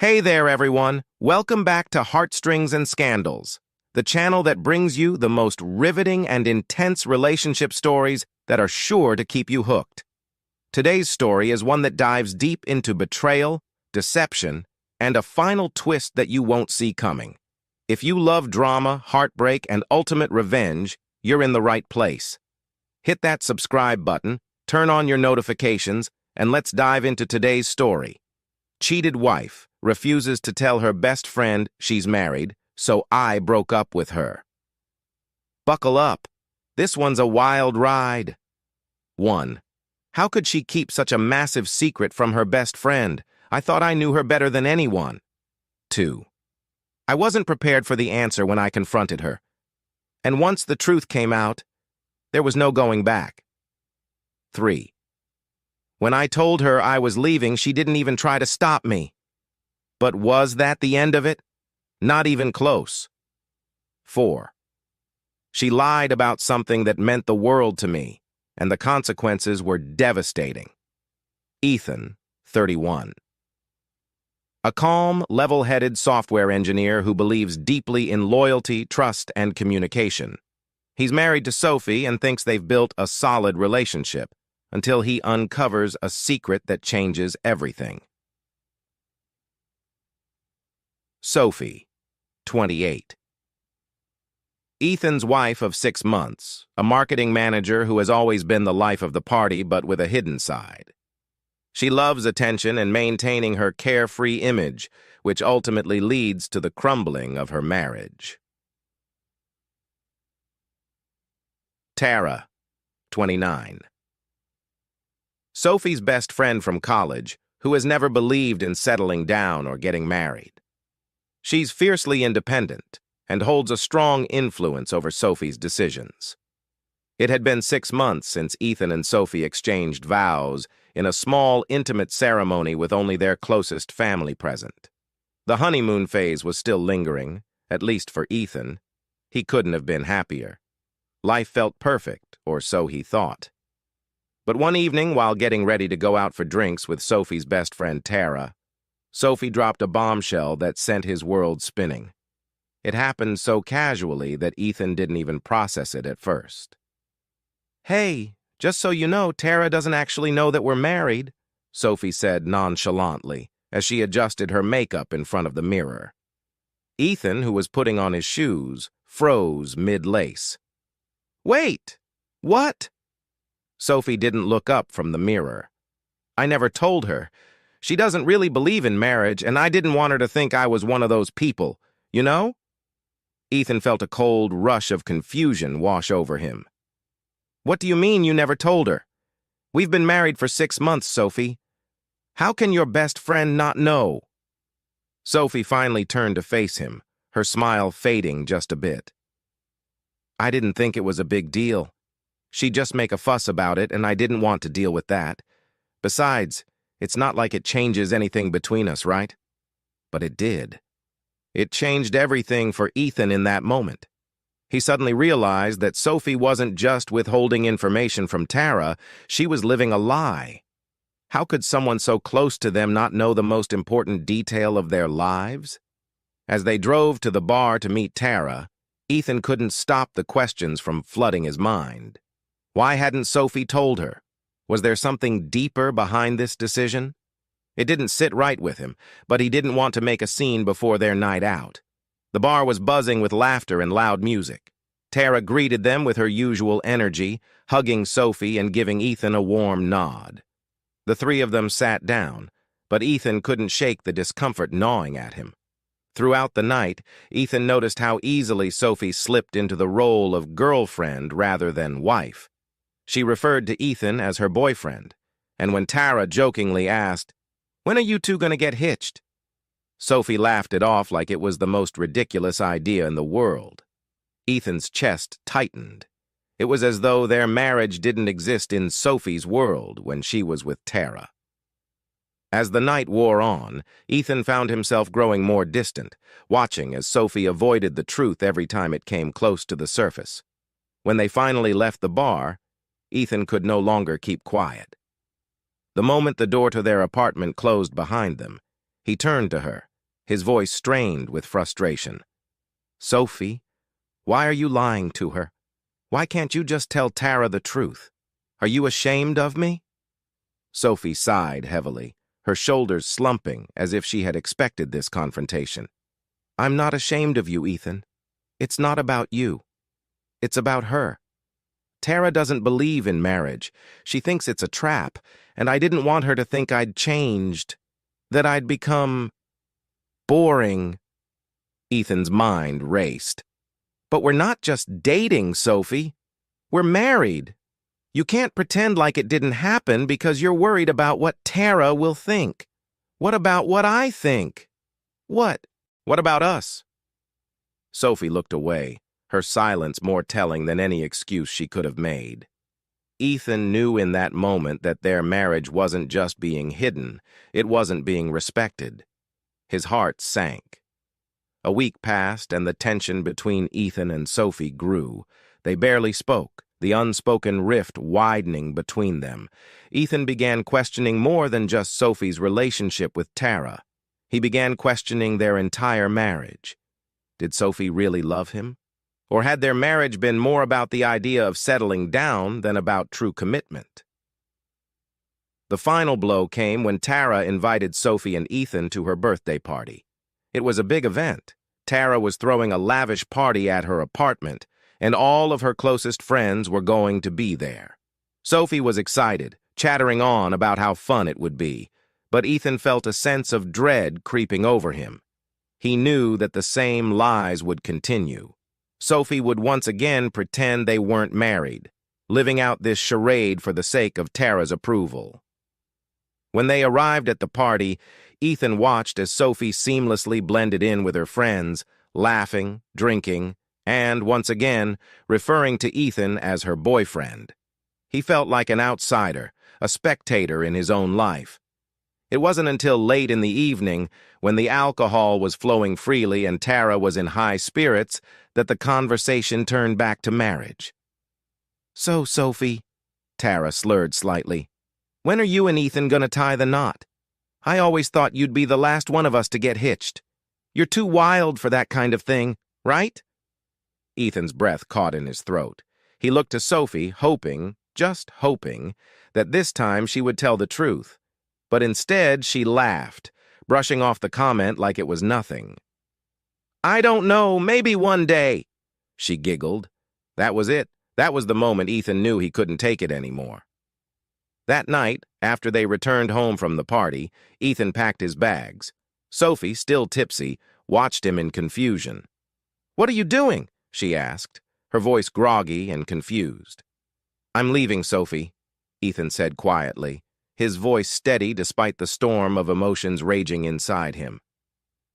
Hey there, everyone. Welcome back to Heartstrings and Scandals, the channel that brings you the most riveting and intense relationship stories that are sure to keep you hooked. Today's story is one that dives deep into betrayal, deception, and a final twist that you won't see coming. If you love drama, heartbreak, and ultimate revenge, you're in the right place. Hit that subscribe button, turn on your notifications, and let's dive into today's story. Cheated wife refuses to tell her best friend she's married, so I broke up with her. Buckle up. This one's a wild ride. 1. How could she keep such a massive secret from her best friend? I thought I knew her better than anyone. 2. I wasn't prepared for the answer when I confronted her. And once the truth came out, there was no going back. 3. When I told her I was leaving, she didn't even try to stop me. But was that the end of it? Not even close. 4. She lied about something that meant the world to me, and the consequences were devastating. Ethan, 31. A calm, level-headed software engineer who believes deeply in loyalty, trust, and communication. He's married to Sophie and thinks they've built a solid relationship, until he uncovers a secret that changes everything. Sophie, 28. Ethan's wife of 6 months, a marketing manager who has always been the life of the party but with a hidden side. She loves attention and maintaining her carefree image, which ultimately leads to the crumbling of her marriage. Tara, 29. Sophie's best friend from college, who has never believed in settling down or getting married. She's fiercely independent and holds a strong influence over Sophie's decisions. It had been 6 months since Ethan and Sophie exchanged vows in a small, intimate ceremony with only their closest family present. The honeymoon phase was still lingering, at least for Ethan. He couldn't have been happier. Life felt perfect, or so he thought. But one evening, while getting ready to go out for drinks with Sophie's best friend Tara, Sophie dropped a bombshell that sent his world spinning. It happened so casually that Ethan didn't even process it at first. "Hey, just so you know, Tara doesn't actually know that we're married," Sophie said nonchalantly as she adjusted her makeup in front of the mirror. Ethan, who was putting on his shoes, froze mid-lace. "Wait! What?" Sophie didn't look up from the mirror. "I never told her. She doesn't really believe in marriage, and I didn't want her to think I was one of those people, you know?" Ethan felt a cold rush of confusion wash over him. "What do you mean you never told her? We've been married for 6 months, Sophie. How can your best friend not know?" Sophie finally turned to face him, her smile fading just a bit. "I didn't think it was a big deal. She'd just make a fuss about it, and I didn't want to deal with that. Besides, it's not like it changes anything between us, right?" But it did. It changed everything for Ethan in that moment. He suddenly realized that Sophie wasn't just withholding information from Tara, she was living a lie. How could someone so close to them not know the most important detail of their lives? As they drove to the bar to meet Tara, Ethan couldn't stop the questions from flooding his mind. Why hadn't Sophie told her? Was there something deeper behind this decision? It didn't sit right with him, but he didn't want to make a scene before their night out. The bar was buzzing with laughter and loud music. Tara greeted them with her usual energy, hugging Sophie and giving Ethan a warm nod. The three of them sat down, but Ethan couldn't shake the discomfort gnawing at him. Throughout the night, Ethan noticed how easily Sophie slipped into the role of girlfriend rather than wife. She referred to Ethan as her boyfriend, and when Tara jokingly asked, "When are you two going to get hitched?" Sophie laughed it off like it was the most ridiculous idea in the world. Ethan's chest tightened. It was as though their marriage didn't exist in Sophie's world when she was with Tara. As the night wore on, Ethan found himself growing more distant, watching as Sophie avoided the truth every time it came close to the surface. When they finally left the bar, Ethan could no longer keep quiet. The moment the door to their apartment closed behind them, he turned to her, his voice strained with frustration. "Sophie, why are you lying to her? Why can't you just tell Tara the truth? Are you ashamed of me?" Sophie sighed heavily, her shoulders slumping as if she had expected this confrontation. "I'm not ashamed of you, Ethan. It's not about you. It's about her. Tara doesn't believe in marriage. She thinks it's a trap, and I didn't want her to think I'd changed, that I'd become boring." Ethan's mind raced. "But we're not just dating, Sophie. We're married. You can't pretend like it didn't happen because you're worried about what Tara will think. What about what I think? What? What about us?" Sophie looked away, her silence more telling than any excuse she could have made. Ethan knew in that moment that their marriage wasn't just being hidden, it wasn't being respected. His heart sank. A week passed, and the tension between Ethan and Sophie grew. They barely spoke, the unspoken rift widening between them. Ethan began questioning more than just Sophie's relationship with Tara. He began questioning their entire marriage. Did Sophie really love him? Or had their marriage been more about the idea of settling down than about true commitment? The final blow came when Tara invited Sophie and Ethan to her birthday party. It was a big event. Tara was throwing a lavish party at her apartment, and all of her closest friends were going to be there. Sophie was excited, chattering on about how fun it would be, but Ethan felt a sense of dread creeping over him. He knew that the same lies would continue. Sophie would once again pretend they weren't married, living out this charade for the sake of Tara's approval. When they arrived at the party, Ethan watched as Sophie seamlessly blended in with her friends, laughing, drinking, and, once again, referring to Ethan as her boyfriend. He felt like an outsider, a spectator in his own life. It wasn't until late in the evening, when the alcohol was flowing freely and Tara was in high spirits, that the conversation turned back to marriage. "So, Sophie," Tara slurred slightly, "when are you and Ethan gonna tie the knot? I always thought you'd be the last one of us to get hitched. You're too wild for that kind of thing, right?" Ethan's breath caught in his throat. He looked to Sophie, hoping, just hoping, that this time she would tell the truth. But instead, she laughed, brushing off the comment like it was nothing. "I don't know, maybe one day," she giggled. That was it. That was the moment Ethan knew he couldn't take it anymore. That night, after they returned home from the party, Ethan packed his bags. Sophie, still tipsy, watched him in confusion. "What are you doing?" she asked, her voice groggy and confused. "I'm leaving, Sophie," Ethan said quietly, his voice steady despite the storm of emotions raging inside him.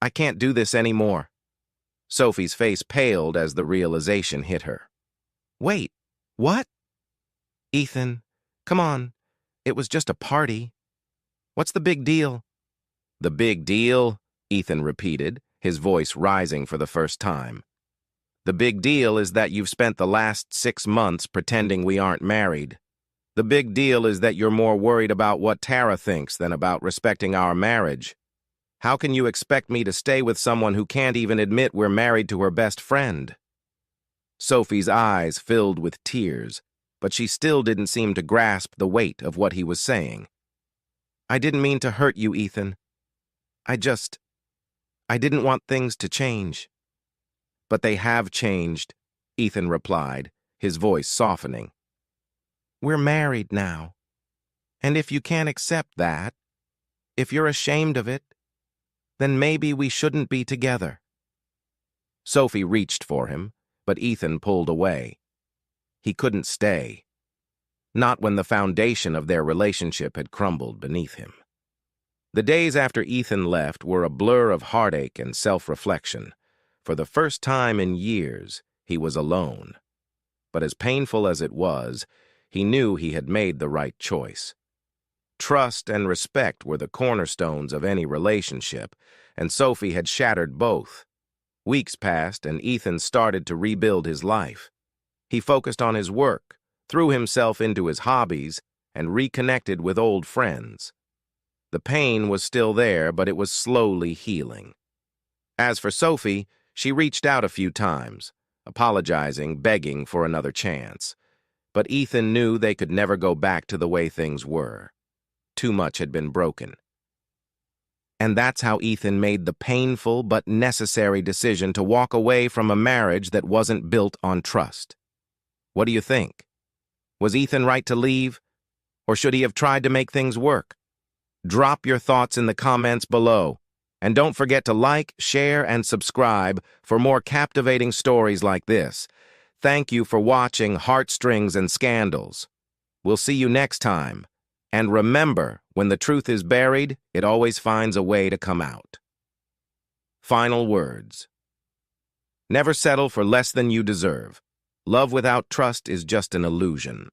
"I can't do this anymore." Sophie's face paled as the realization hit her. "Wait, what?" "Ethan, come on. It was just a party. What's the big deal?" "The big deal?" Ethan repeated, his voice rising for the first time. "The big deal is that you've spent the last 6 months pretending we aren't married. The big deal is that you're more worried about what Tara thinks than about respecting our marriage. How can you expect me to stay with someone who can't even admit we're married to her best friend?" Sophie's eyes filled with tears, but she still didn't seem to grasp the weight of what he was saying. "I didn't mean to hurt you, Ethan. I didn't want things to change." "But they have changed," Ethan replied, his voice softening. "We're married now. And if you can't accept that, if you're ashamed of it, then maybe we shouldn't be together." Sophie reached for him, but Ethan pulled away. He couldn't stay. Not when the foundation of their relationship had crumbled beneath him. The days after Ethan left were a blur of heartache and self-reflection. For the first time in years, he was alone. But as painful as it was, he knew he had made the right choice. Trust and respect were the cornerstones of any relationship, and Sophie had shattered both. Weeks passed, and Ethan started to rebuild his life. He focused on his work, threw himself into his hobbies, and reconnected with old friends. The pain was still there, but it was slowly healing. As for Sophie, she reached out a few times, apologizing, begging for another chance. But Ethan knew they could never go back to the way things were. Too much had been broken. And that's how Ethan made the painful but necessary decision to walk away from a marriage that wasn't built on trust. What do you think? Was Ethan right to leave? Or should he have tried to make things work? Drop your thoughts in the comments below. And don't forget to like, share, and subscribe for more captivating stories like this. Thank you for watching Heartstrings and Scandals. We'll see you next time. And remember, when the truth is buried, it always finds a way to come out. Final words. Never settle for less than you deserve. Love without trust is just an illusion.